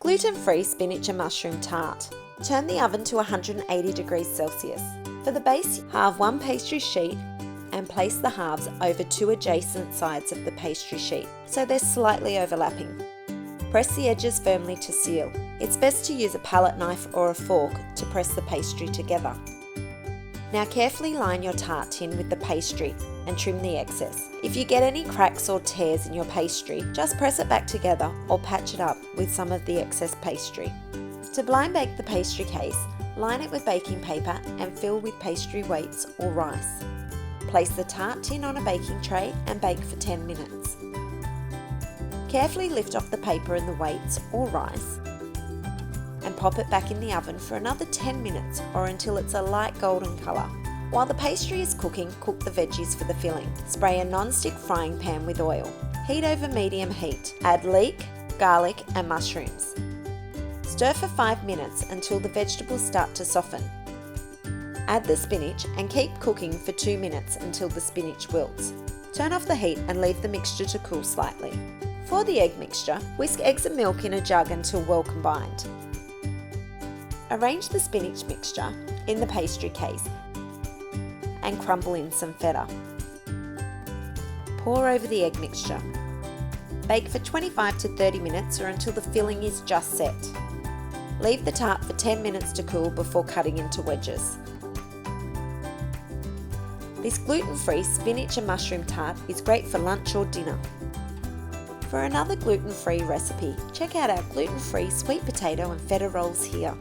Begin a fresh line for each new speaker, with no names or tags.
Gluten-free spinach and mushroom tart. Turn the oven to 180 degrees Celsius. For the base, halve one pastry sheet and place the halves over two adjacent sides of the pastry sheet so they're slightly overlapping. Press the edges firmly to seal. It's best to use a palette knife or a fork to press the pastry together. Now carefully line your tart tin with the pastry and trim the excess. If you get any cracks or tears in your pastry, just press it back together or patch it up with some of the excess pastry. To blind bake the pastry case, line it with baking paper and fill with pastry weights or rice. Place the tart tin on a baking tray and bake for 10 minutes. Carefully lift off the paper and the weights or rice and pop it back in the oven for another 10 minutes or until it's a light golden colour. While the pastry is cooking, cook the veggies for the filling. Spray a non-stick frying pan with oil. Heat over medium heat. Add leek, garlic and mushrooms. Stir for 5 minutes until the vegetables start to soften. Add the spinach and keep cooking for 2 minutes until the spinach wilts. Turn off the heat and leave the mixture to cool slightly. For the egg mixture, whisk eggs and milk in a jug until well combined. Arrange the spinach mixture in the pastry case and crumble in some feta. Pour over the egg mixture. Bake for 25 to 30 minutes or until the filling is just set. Leave the tart for 10 minutes to cool before cutting into wedges. This gluten-free spinach and mushroom tart is great for lunch or dinner. For another gluten-free recipe, check out our gluten-free sweet potato and feta rolls here.